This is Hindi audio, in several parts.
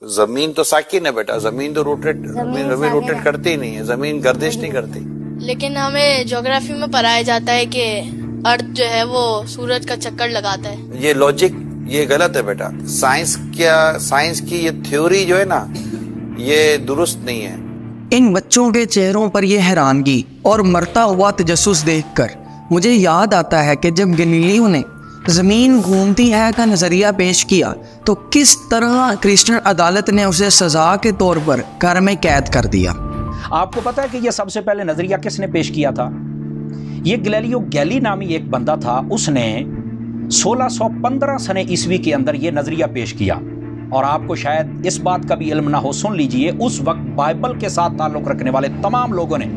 जमीन तो साकिन है बेटा, जमीन तो जमीन रोटेट करती ही नहीं है, जमीन गर्दिश नहीं करती। लेकिन हमें ज्योग्राफी में पढ़ाया जाता है कि अर्थ जो है वो सूरज का चक्कर लगाता है। ये लॉजिक ये गलत है बेटा। साइंस की ये थ्योरी जो है ना, ये दुरुस्त नहीं है। इन बच्चों के चेहरों पर यह हैरानगी और मरता हुआ तजस्सुस देखकर मुझे याद आता है कि जब गैलीलियो ने ज़मीन घूमती है का नज़रिया पेश किया तो किस तरह क्रिश्चियन अदालत ने उसे सज़ा के तौर पर घर में कैद कर दिया। आपको पता है कि यह सबसे पहले नज़रिया किसने पेश किया था? ये गैलीलियो गैली नामी एक बंदा था। उसने 1615 सने ईस्वी के अंदर यह नज़रिया पेश किया। और आपको शायद इस बात का भी इल्म ना हो, सुन लीजिए, उस वक्त बाइबल के साथ ताल्लुक़ रखने वाले तमाम लोगों ने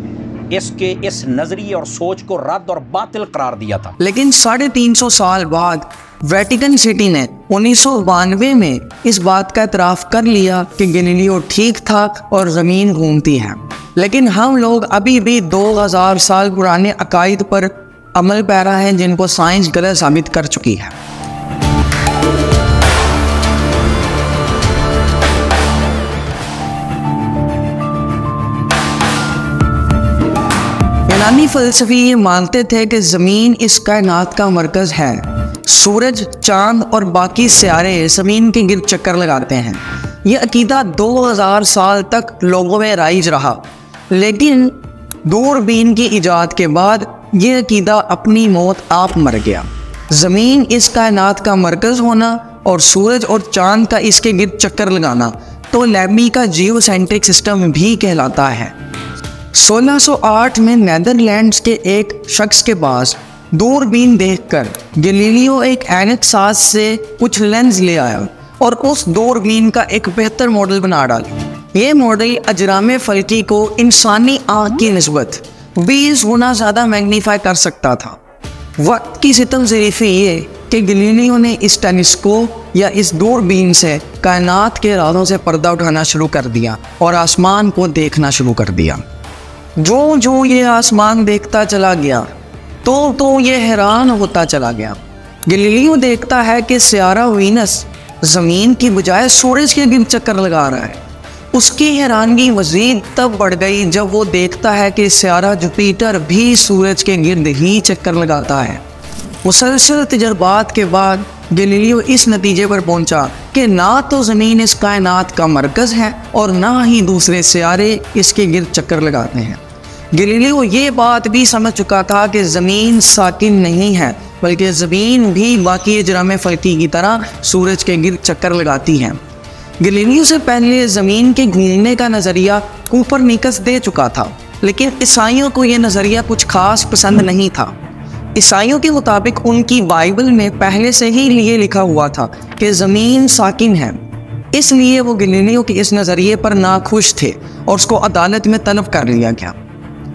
इस नजरिए और सोच को रद्द और बातिल करार दिया था। लेकिन 350 साल बाद वेटिकन सिटी ने 1992 में इस बात का इतराफ़ कर लिया कि गैलीलियो ठीक था और ज़मीन घूमती है। लेकिन हम लोग अभी भी 2000 साल पुराने अकायद पर अमल पैरा हैं जिनको साइंस गलत साबित कर चुकी है। यूनानी फ़लसफ़ी ये मानते थे कि ज़मीन इस कायनात का मरकज़ है। सूरज, चांद और बाकी सितारे ज़मीन के गिर्द चक्कर लगाते हैं। ये अकीदा 2000 साल तक लोगों में राइज रहा, लेकिन दूरबीन की इजाद के बाद ये अकीदा अपनी मौत आप मर गया। ज़मीन इस कायनात का मरकज़ होना और सूरज और चांद का इसके गिर्द चक्कर लगाना तो लैमी का जियोसेंट्रिक सिस्टम भी कहलाता है। 1608 में नीदरलैंड्स के एक शख्स के पास दूरबीन देखकर गैलीलियो एक ऐनक साज से कुछ लेंस ले आया और उस दूरबीन का एक बेहतर मॉडल बना डाला। ये मॉडल अजराम फल्की को इंसानी आँख की निस्बत 20 गुना ज़्यादा मैग्नीफाई कर सकता था। वक्त की सितम ज़रीफ़ी ये कि गैलीलियो ने इस टेलीस्कोप या इस दूरबीन से कायनात के राज़ों से पर्दा उठाना शुरू कर दिया और आसमान को देखना शुरू कर दिया। जो जो ये आसमान देखता चला गया तो ये हैरान होता चला गया। गैलीलियो देखता है कि सियारा वीनस ज़मीन की बजाय सूरज के गिर्द चक्कर लगा रहा है। उसकी हैरानगी मज़ीद तब बढ़ गई जब वो देखता है कि सियारा जुपिटर भी सूरज के गिर्द ही चक्कर लगाता है। मुसलसल तजर्बात के बाद गैलीलियो इस नतीजे पर पहुंचा कि ना तो ज़मीन इस कायनात का मरकज़ है और ना ही दूसरे सियारे इसके गिर्द चक्कर लगाते हैं। गैलीलियो ये बात भी समझ चुका था कि ज़मीन साकिन नहीं है, बल्कि ज़मीन भी बाकी अजराम फल्की की तरह सूरज के गिर्द चक्कर लगाती है। गैलीलियो से पहले ज़मीन के घूमने का नज़रिया कोपरनिकस दे चुका था, लेकिन ईसाइयों को यह नज़रिया कुछ खास पसंद नहीं था। ईसाइयों के मुताबिक उनकी बाइबल में पहले से ही ये लिखा हुआ था कि ज़मीन साकिन है, इसलिए वो गैलीलियो के इस नज़रिए पर नाखुश थे और उसको अदालत में तलब कर लिया गया।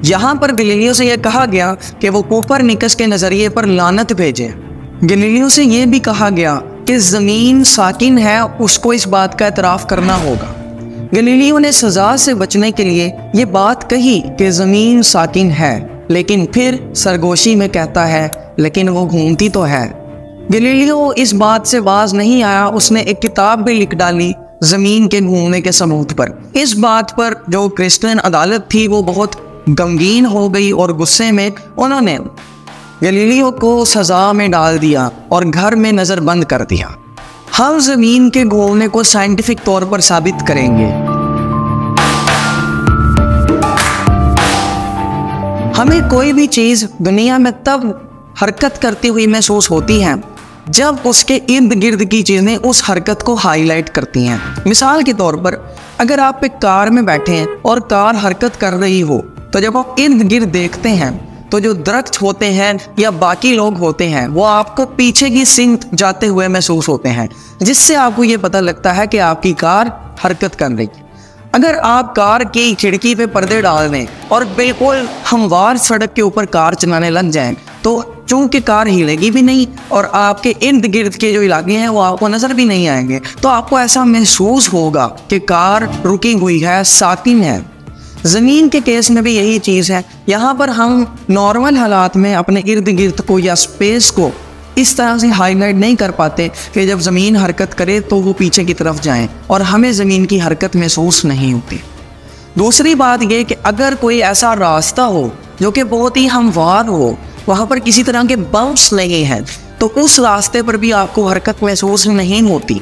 यहाँ पर गैलीलियो से यह कहा गया कि वो कोपरनिकस के नज़रिए पर लानत भेजे। गैलीलियो से यह भी कहा गया कि ज़मीन साकिन है, उसको इस बात का एतराफ़ करना होगा। गैलीलियो ने सज़ा से बचने के लिए ये बात कही कि ज़मीन साकिन है, लेकिन फिर सरगोशी में कहता है लेकिन वो घूमती तो है। गैलीलियो इस बात से बाज नहीं आया, उसने एक किताब भी लिख डाली ज़मीन के घूमने के सबूत पर। इस बात पर जो क्रिश्चियन अदालत थी वो बहुत गमगीन हो गई और गुस्से में उन्होंने गैलीलियो को सज़ा में डाल दिया और घर में नज़रबंद कर दिया। हम ज़मीन के घूमने को साइंटिफिक तौर पर साबित करेंगे। हमें कोई भी चीज़ दुनिया में तब हरकत करती हुई महसूस होती है जब उसके इर्द गिर्द की चीज़ें उस हरकत को हाईलाइट करती हैं। मिसाल के तौर पर अगर आप एक कार में बैठे हैं और कार हरकत कर रही हो तो जब आप इर्द गिर्द देखते हैं तो जो दरख्त होते हैं या बाकी लोग होते हैं वो आपको पीछे की सिंक जाते हुए महसूस होते हैं, जिससे आपको ये पता लगता है कि आपकी कार हरकत कर रही है। अगर आप कार की खिड़की पे पर्दे डाल दें और बिल्कुल हमवार सड़क के ऊपर कार चलाने लग जाएं तो चूंकि कार हिलेगी भी नहीं और आपके इर्द गिर्द के जो इलाके हैं वो आपको नज़र भी नहीं आएंगे, तो आपको ऐसा महसूस होगा कि कार रुकी हुई है, साकिन है। ज़मीन के केस में भी यही चीज़ है। यहाँ पर हम नॉर्मल हालात में अपने इर्द गिर्द को या स्पेस को इस तरह से हाईलाइट नहीं कर पाते कि जब ज़मीन हरकत करे तो वो पीछे की तरफ जाएं और हमें ज़मीन की हरकत महसूस नहीं होती। दूसरी बात ये कि अगर कोई ऐसा रास्ता हो जो कि बहुत ही हमवार हो, वहाँ पर किसी तरह के बम्प्स लगे हैं, तो उस रास्ते पर भी आपको हरकत महसूस नहीं होती।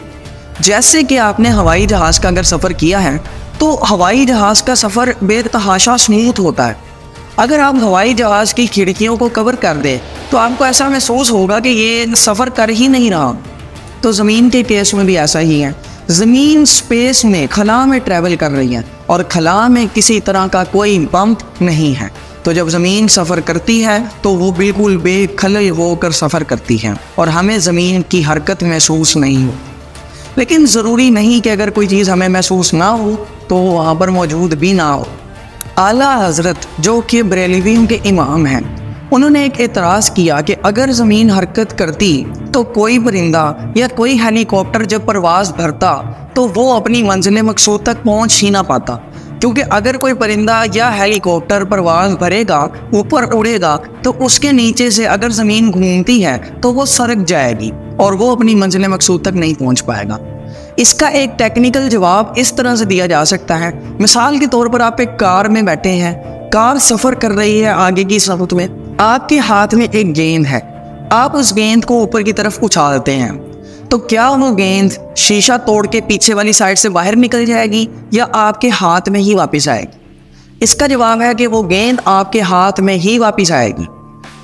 जैसे कि आपने हवाई जहाज़ का अगर सफ़र किया है तो हवाई जहाज़ का सफ़र बेतहाशा स्मूथ होता है। अगर आप हवाई जहाज़ की खिड़कियों को कवर कर दें तो आपको ऐसा महसूस होगा कि ये सफ़र कर ही नहीं रहा। तो ज़मीन के केस में भी ऐसा ही है। ज़मीन स्पेस में, खला में ट्रैवल कर रही है और खला में किसी तरह का कोई बम्प नहीं है। तो जब ज़मीन सफ़र करती है तो वो बिल्कुल बेखलल होकर सफ़र करती है और हमें ज़मीन की हरकत महसूस नहीं हो। लेकिन ज़रूरी नहीं कि अगर कोई चीज़ हमें महसूस ना हो तो वहाँ पर मौजूद भी ना हो। आला हज़रत जो कि बरेलवियों के इमाम हैं, उन्होंने एक एतराज़ किया कि अगर ज़मीन हरकत करती तो कोई परिंदा या कोई हेलीकॉप्टर जब परवाज़ भरता तो वो अपनी मंजिल मकसूद तक पहुँच ही ना पाता, क्योंकि अगर कोई परिंदा या हेलीकॉप्टर परवाज़ भरेगा, ऊपर उड़ेगा, तो उसके नीचे से अगर ज़मीन घूमती है तो वो सरक जाएगी और वो अपनी मंजिल मकसूद तक नहीं पहुँच पाएगा। इसका एक टेक्निकल जवाब इस तरह से दिया जा सकता है। मिसाल के तौर पर आप एक कार में बैठे हैं, कार सफ़र कर रही है आगे की सफ़र में, आपके हाथ में एक गेंद है, आप उस गेंद को ऊपर की तरफ उछालते हैं, तो क्या वो गेंद शीशा तोड़ के पीछे वाली साइड से बाहर निकल जाएगी या आपके हाथ में ही वापस आएगी? इसका जवाब है कि वो गेंद आपके हाथ में ही वापस आएगी।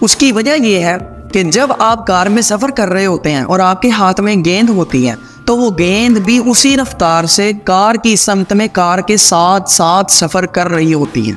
उसकी वजह यह है कि जब आप कार में सफ़र कर रहे होते हैं और आपके हाथ में गेंद होती है तो वो गेंद भी उसी रफ्तार से कार की समत में कार के साथ साथ सफ़र कर रही होती है।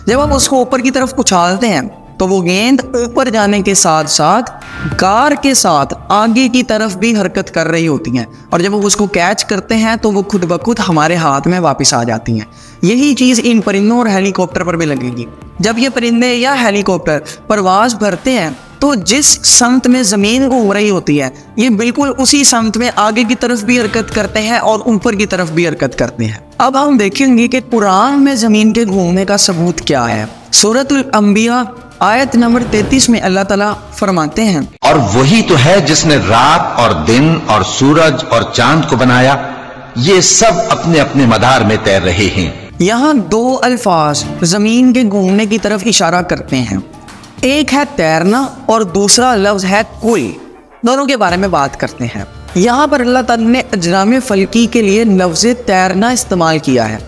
जब आप उसको ऊपर की तरफ उछालते हैं तो वो गेंद ऊपर जाने के साथ साथ कार के साथ आगे की तरफ भी हरकत कर रही होती हैं, और जब वो उसको कैच करते हैं तो वो खुद ब खुद हमारे हाथ में वापस आ जाती हैं। यही चीज़ इन परिंदों और हेलीकॉप्टर पर भी लगेगी। जब ये परिंदे या हेलीकॉप्टर परवाज़ भरते हैं तो जिस समत में ज़मीन घूम रही होती है, ये बिल्कुल उसी समत में आगे की तरफ भी हरकत करते हैं और ऊपर की तरफ भी हरकत करते हैं। अब हम देखेंगे कि कुरान में ज़मीन के घूमने का सबूत क्या है। सूरतुल अंबिया आयत नंबर 33 में अल्लाह ताला फरमाते हैं, और वही तो है जिसने रात और दिन और सूरज और चांद को बनाया, ये सब अपने अपने मदार में तैर रहे हैं। यहाँ दो अल्फाज ज़मीन के घूमने की तरफ इशारा करते हैं, एक है तैरना और दूसरा लफ्ज़ है कुल। दोनों के बारे में बात करते हैं। यहाँ पर अल्लाह ताला ने अजराम फल्की के लिए लफ्ज़ तैरना इस्तेमाल किया है।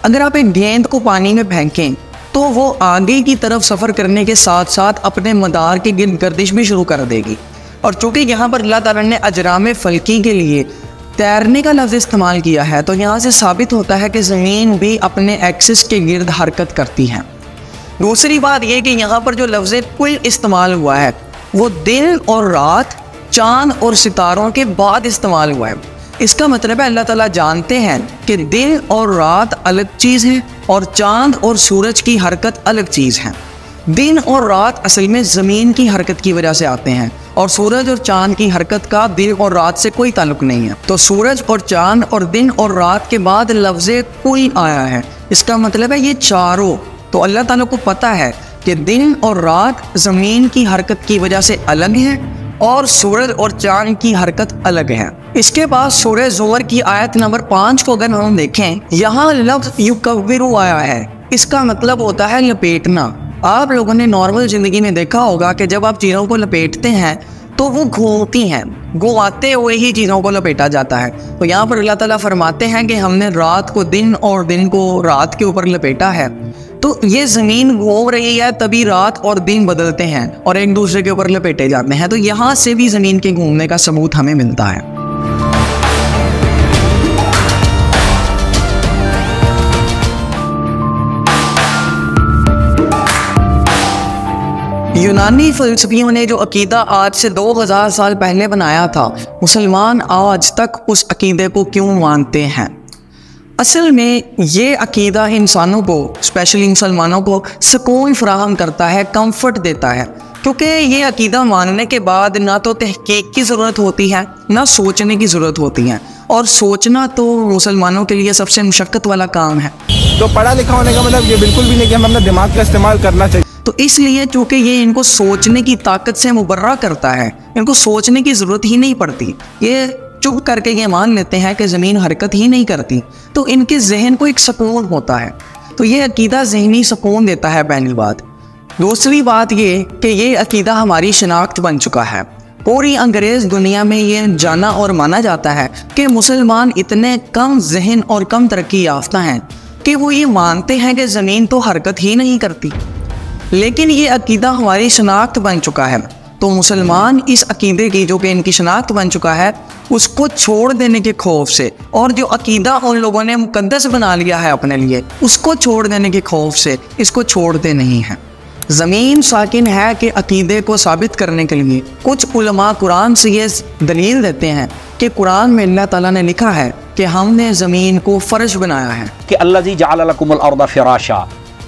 अगर आप एक गेंद को पानी में फेंकें तो वो आगे की तरफ सफ़र करने के साथ साथ अपने मदार की गिर्द गर्दिश भी शुरू कर देगी, और चूँकि यहाँ पर अल्लाह ताला ने अजराम फल्की के लिए तैरने का लफ्ज़ इस्तेमाल किया है, तो यहाँ से साबित होता है कि ज़मीन भी अपने एक्सिस के गिर्द हरकत करती है। दूसरी बात यह कि यहाँ पर जो लफ्ज़ कुल इस्तेमाल हुआ है वो दिन और रात, चाँद और सितारों के बाद इस्तेमाल हुआ है। इसका मतलब है अल्लाह ताला जानते हैं कि दिन और रात अलग चीज़ है और चाँद और सूरज की हरकत अलग चीज़ है। दिन और रात असल में ज़मीन की हरकत की वजह से आते हैं और सूरज और चाँद की हरकत का दिन और रात से कोई ताल्लुक़ नहीं है। तो सूरज और चाँद और दिन और रात के बाद लफ्ज़ कुल आया है। इसका मतलब है ये चारों। तो अल्लाह ताला को पता है कि दिन और रात ज़मीन की हरकत की वजह से अलग है और सूरज और चाँद की हरकत अलग है। इसके बाद सूरह ज़ुमर की आयत नंबर 5 को अगर हम देखें, यहाँ लफ्ज़ युकव्विरु आया है। इसका मतलब होता है लपेटना। आप लोगों ने नॉर्मल ज़िंदगी में देखा होगा कि जब आप चीज़ों को लपेटते हैं तो वो घूमती हैं, घुमाते हुए ही चीज़ों को लपेटा जाता है। तो यहाँ पर अल्लाह ताला फरमाते हैं कि हमने रात को दिन और दिन को रात के ऊपर लपेटा है। तो ये ज़मीन घूम रही है, तभी रात और दिन बदलते हैं और एक दूसरे के ऊपर लपेटे जाते हैं। तो यहाँ से भी ज़मीन के घूमने का सबूत हमें मिलता है। यूनानी फ़लसफ़ियों ने जो अकीदा आज से 2000 साल पहले बनाया था, मुसलमान आज तक उस अकीदे को क्यों मानते हैं? असल में ये अकीदा इंसानों को, स्पेशली मुसलमानों को सुकून फराहम करता है, कंफर्ट देता है, क्योंकि ये अकीदा मानने के बाद ना तो तहकीक की ज़रूरत होती है ना सोचने की ज़रूरत होती है, और सोचना तो मुसलमानों के लिए सबसे मुशक्क़त वाला काम है। तो पढ़ा लिखा होने का मतलब ये बिल्कुल भी नहीं कि हमें अपना दिमाग का इस्तेमाल करना चाहिए। तो इसलिए चूंकि ये इनको सोचने की ताकत से मुबर्रा करता है, इनको सोचने की ज़रूरत ही नहीं पड़ती, ये चुप करके ये मान लेते हैं कि ज़मीन हरकत ही नहीं करती, तो इनके जहन को एक सुकून होता है। तो ये अकीदा ज़हनी सुकून देता है, पहली बात। दूसरी बात ये कि ये अकीदा हमारी शनाख्त बन चुका है। पूरी अंग्रेज़ दुनिया में ये जाना और माना जाता है कि मुसलमान इतने कम जहन और कम तरक्की याफ्ता हैं कि वो ये मानते हैं कि ज़मीन तो हरकत ही नहीं करती। लेकिन ये अकीदा हमारी शनाख्त बन चुका है, तो मुसलमान इस अकीदे की, जो कि इनकी शनाख्त बन चुका है, उसको छोड़ देने के खौफ से, और जो अकीदा उन लोगों ने मुकद्दस बना लिया है अपने लिए, उसको छोड़ देने के खौफ से इसको छोड़ते नहीं हैं। ज़मीन साकिन है कि अकीदे को साबित करने के लिए कुछ उलमा कुरान से ये दलील देते हैं कि कुरान में अल्लाह ताला ने लिखा है कि हमने ज़मीन को फ़र्श बनाया है, कि अल्लाज़ी जअल लकुमुल अर्द फ़िराशा,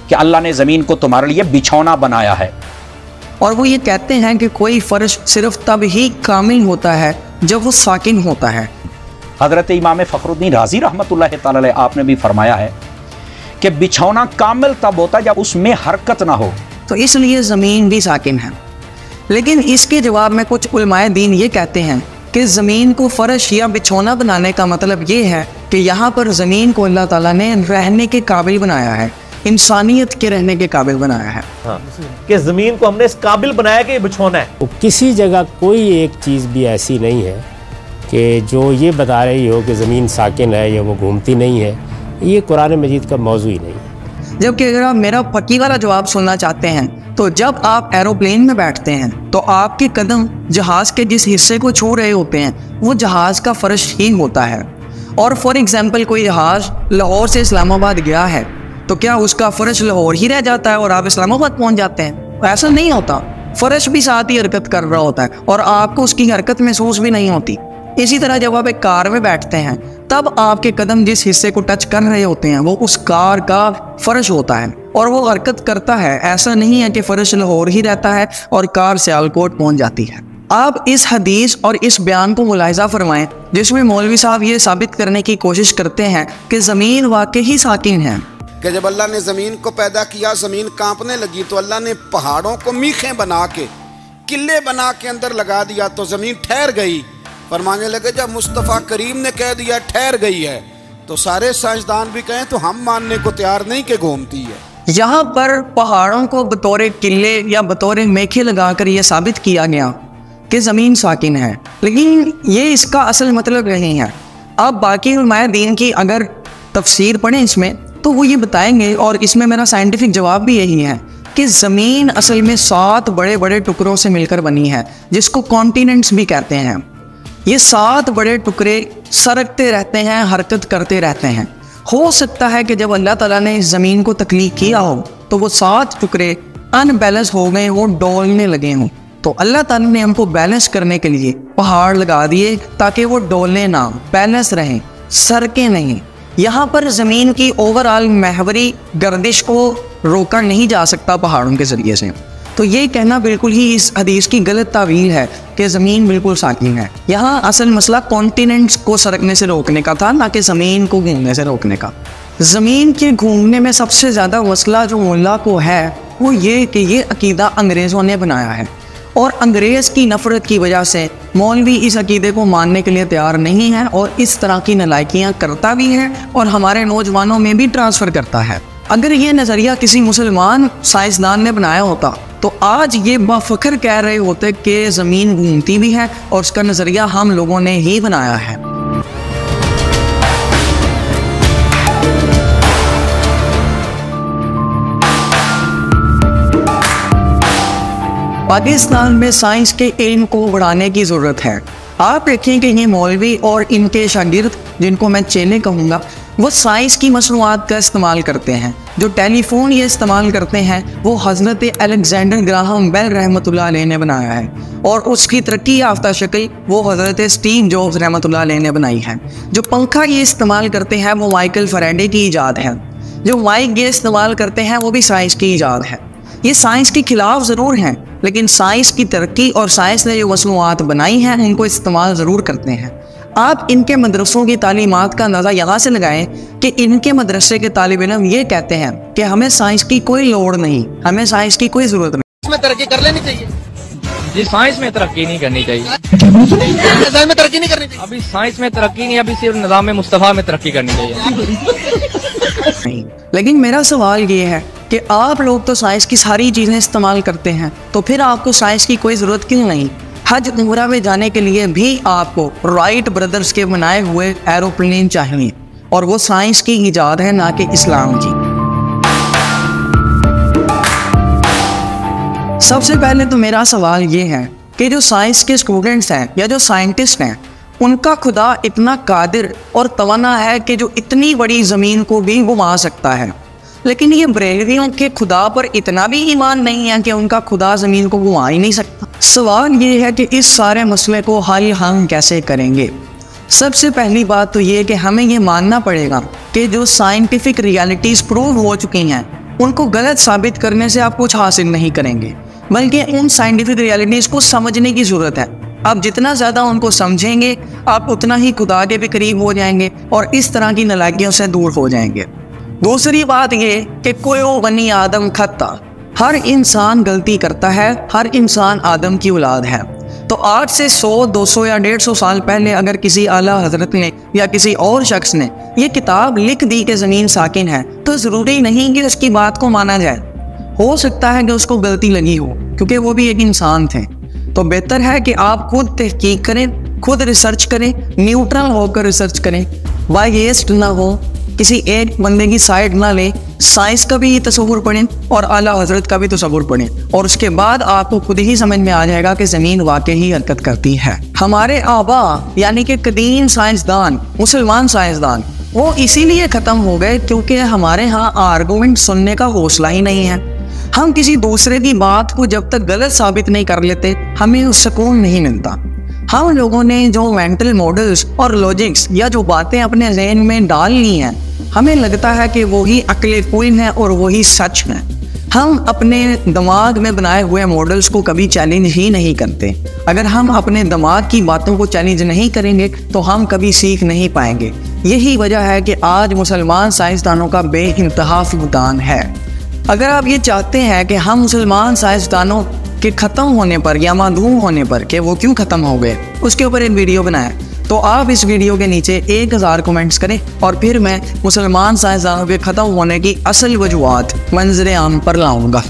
कि अल्लाह ने ज़मीन को तुम्हारे लिए बिछौना बनाया है। और वो ये कहते हैं कि कोई फ़र्श सिर्फ तब ही कामिल होता है जब वो साकिन होता है। हज़रत इमाम फ़खरुद्दीन राज़ी रहमतुल्लाह तआला अलैह आपने भी फरमाया है कि बिछौना कामिल तब होता है जब उसमें हरकत ना हो, तो इसलिए ज़मीन भी साकिन है। लेकिन इसके जवाब में कुछ उलमाए दीन ये कहते हैं कि ज़मीन को फ़र्श या बिछौना बनाने का मतलब ये है कि यहाँ पर ज़मीन को अल्लाह ताला ने रहने के काबिल बनाया है, इंसानियत के रहने के काबिल बनाया है। हाँ, कि ज़मीन को हमने इस काबिल बनाया कि बिछौना है। तो किसी जगह कोई एक चीज़ भी ऐसी नहीं है कि जो ये बता रही हो कि ज़मीन साकिन है या वो घूमती नहीं है, ये कुरान मजीद का मौजू ही नहीं है। जबकि अगर आप मेरा पक्की वाला जवाब सुनना चाहते हैं, तो जब आप एरोप्लेन में बैठते हैं तो आपके कदम जहाज़ के जिस हिस्से को छू रहे होते हैं वो जहाज़ का फ़र्श ही होता है। और फॉर एग्ज़ाम्पल कोई जहाज़ लाहौर से इस्लामाबाद गया है, तो क्या उसका फ़र्श लाहौर ही रह जाता है और आप इस्लामाबाद पहुंच जाते हैं? ऐसा नहीं होता, फ़र्श भी साथ ही हरकत कर रहा होता है और आपको उसकी हरकत महसूस भी नहीं होती। इसी तरह जब आप एक कार में बैठते हैं तब आपके कदम जिस हिस्से को टच कर रहे होते हैं वो उस कार का फ़र्श होता है और वो हरकत करता है। ऐसा नहीं है कि फ़र्श लाहौर ही रहता है और कार सियालकोट पहुंच जाती है। आप इस हदीस और इस बयान को मुलाहिज़ा फरमाएं जिसमें मौलवी साहब ये साबित करने की कोशिश करते हैं कि ज़मीन वाकई ही साकिन है। कि जब अल्लाह ने ज़मीन को पैदा किया, ज़मीन कांपने लगी, तो अल्लाह ने पहाड़ों को मीखें बना के, किले बना के अंदर लगा दिया, तो ज़मीन ठहर गई। फरमाने लगे जब मुस्तफ़ा करीम ने कह दिया ठहर गई है, तो सारे साइंसदान भी कहें तो हम मानने को तैयार नहीं कि घूमती है। यहाँ पर पहाड़ों को बतौर किले या बतौर मेखे लगाकर यह साबित किया गया कि ज़मीन साकिन है, लेकिन ये इसका असल मतलब नहीं है। अब बाकी उलमाए दीन की अगर तफसीर पढ़ें इसमें, तो वो ये बताएंगे, और इसमें मेरा साइंटिफिक जवाब भी यही है, कि ज़मीन असल में 7 बड़े बड़े टुकड़ों से मिलकर बनी है, जिसको कॉन्टिनेंट्स भी कहते हैं। ये 7 बड़े टुकड़े सरकते रहते हैं, हरकत करते रहते हैं। हो सकता है कि जब अल्लाह ताला ने इस ज़मीन को तख्लीक किया हो तो वो 7 टुकड़े अनबैलेंस हो गए हों, डोलने लगे हों, तो अल्लाह ताला ने हमको बैलेंस करने के लिए पहाड़ लगा दिए ताकि वो डोले ना, बैलेंस रहें, सरके नहीं। यहाँ पर ज़मीन की ओवरऑल महवरी गर्दिश को रोका नहीं जा सकता पहाड़ों के ज़रिए से। तो ये कहना बिल्कुल ही इस हदीस की गलत तावील है कि ज़मीन बिल्कुल साकिन है। यहाँ असल मसला कॉन्टिनेंट्स को सरकने से रोकने का था, ना कि ज़मीन को घूमने से रोकने का। ज़मीन के घूमने में सबसे ज़्यादा मसला जो मुल्ला को है वो ये कि ये अकीदा अंग्रेज़ों ने बनाया है, और अंग्रेज़ की नफ़रत की वजह से मौलवी इस अकीदे को मानने के लिए तैयार नहीं है और इस तरह की नालायकियाँ करता भी है और हमारे नौजवानों में भी ट्रांसफ़र करता है। अगर ये नज़रिया किसी मुसलमान साइंसदान ने बनाया होता तो आज ये बाफ़ख्र कह रहे होते कि ज़मीन घूमती भी है और उसका नज़रिया हम लोगों ने ही बनाया है। पाकिस्तान में साइंस के इल्म को बढ़ाने की ज़रूरत है। आप देखें कि ये मौलवी और इनके शागिर्द, जिनको मैं चेले कहूँगा, वो साइंस की मसनूआत का इस्तेमाल करते हैं। जो टेलीफोन ये इस्तेमाल करते हैं वो हज़रत अलेक्जेंडर ग्राहम बेल रहमतुल्लाह अलैह ने बनाया है, और उसकी तरक्की याफ्ता शक्ल वो हज़रत स्टीव जॉब्स रहमतुल्लाह अलैह ने बनाई है। जो पंखा ये इस्तेमाल करते हैं वो माइकल फैराडे की ईजाद है। जो माइक ये इस्तेमाल करते हैं वो भी साइंस की ईजाद है। ये साइंस के ख़िलाफ़ ज़रूर हैं, लेकिन साइंस की तरक्की और साइंस ने जो मसनूआत बनाई हैं उनको इस्तेमाल ज़रूर करते हैं। आप इनके मदरसों की तालीमात का अंदाज़ा यहाँ से लगाएं कि इनके मदरसे के तालिब इल्म ये कहते हैं कि हमें साइंस की कोई लोड़ नहीं, हमें साइंस की कोई ज़रूरत नहीं। इसमें तरक्की कर लेनी चाहिए जी, साइंस में तरक्की नहीं करनी चाहिए। साइंस में तरक्की नहीं करनी चाहिए। अभी साइंस में तरक्की नहीं, अभी सिर्फ निज़ाम मुस्तफ़ा में तरक्की करनी चाहिए। लेकिन मेरा सवाल ये है कि आप लोग तो साइंस की सारी चीज़ें इस्तेमाल करते हैं, तो फिर आपको साइंस की कोई ज़रूरत क्यों नहीं? हज उम्रा में जाने के लिए भी आपको राइट ब्रदर्स के बनाए हुए एरोप्लेन चाहिए, और वो साइंस की ईजाद है, ना कि इस्लाम की। सबसे पहले तो मेरा सवाल ये है कि जो साइंस के स्टूडेंट्स हैं या जो साइंटिस्ट हैं, उनका खुदा इतना कादिर और तवाना है कि जो इतनी बड़ी ज़मीन को भी घुमा सकता है, लेकिन ये बरेलवियों के खुदा पर इतना भी ईमान नहीं है कि उनका खुदा ज़मीन को घुमा ही नहीं सकता। सवाल ये है कि इस सारे मसले को हल हम कैसे करेंगे? सबसे पहली बात तो ये कि हमें ये मानना पड़ेगा कि जो साइंटिफिक रियलिटीज़ प्रूव हो चुकी हैं, उनको गलत साबित करने से आप कुछ हासिल नहीं करेंगे, बल्कि उन साइंटिफिक रियलिटीज़ को समझने की ज़रूरत है। आप जितना ज़्यादा उनको समझेंगे, आप उतना ही खुदा के भी करीब हो जाएंगे और इस तरह की नालायकियों से दूर हो जाएंगे। दूसरी बात ये कि कोई बनी आदम खता, हर इंसान गलती करता है, हर इंसान आदम की औलाद है। तो आज से 100, 200 या 150 साल पहले अगर किसी आला हजरत ने या किसी और शख्स ने ये किताब लिख दी कि ज़मीन साकिन है, तो ज़रूरी नहीं कि उसकी बात को माना जाए। हो सकता है कि उसको गलती लगी हो, क्योंकि वो भी एक इंसान थे। तो बेहतर है कि आप खुद तहकीक करें, खुद रिसर्च करें, न्यूट्रल होकर रिसर्च करें, बायस्ड ना हो, किसी एक बंदे की साइड ना लें, साइंस का भी तसव्वुर पढ़ें और आला हजरत का भी तसव्वुर पढ़ें, और उसके बाद आपको खुद ही समझ में आ जाएगा कि ज़मीन वाकई ही हरकत करती है। हमारे आबा यानी कि कदीम साइंसदान, मुसलमान साइंसदान, वो इसीलिए ख़त्म हो गए क्योंकि हमारे यहाँ आर्गूमेंट सुनने का हौसला ही नहीं है। हम किसी दूसरे की बात को जब तक गलत साबित नहीं कर लेते, हमें उस सुकून नहीं मिलता। हम लोगों ने जो मेंटल मॉडल्स और लॉजिक्स या जो बातें अपने जहन में डाल ली हैं, हमें लगता है कि वही अक्ल कुल है और वही सच है। हम अपने दिमाग में बनाए हुए मॉडल्स को कभी चैलेंज ही नहीं करते। अगर हम अपने दिमाग की बातों को चैलेंज नहीं करेंगे तो हम कभी सीख नहीं पाएंगे। यही वजह है कि आज मुसलमान साइंसदानों का बेइंतहा फुकदान है। अगर आप ये चाहते हैं कि हम मुसलमान साइंसदानों के ख़त्म होने पर या मालूम होने पर कि वो क्यों ख़त्म हो गए, उसके ऊपर एक वीडियो बनाएं, तो आप इस वीडियो के नीचे 1000 कमेंट्स करें और फिर मैं मुसलमान साइंसदानों के ख़त्म होने की असल वजूहात मंजर आम पर लाऊंगा।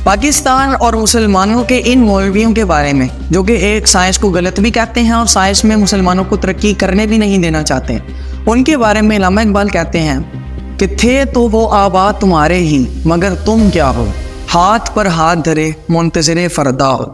पाकिस्तान और मुसलमानों के इन मौलवियों के बारे में, जो कि एक साइंस को गलत भी कहते हैं और साइंस में मुसलमानों को तरक्की करने भी नहीं देना चाहते, उनके बारे में अल्लामा इकबाल कहते हैं कि थे तो वो आबाद तुम्हारे ही, मगर तुम क्या हो, हाथ पर हाथ धरे मुंतज़िरे फरदा हो।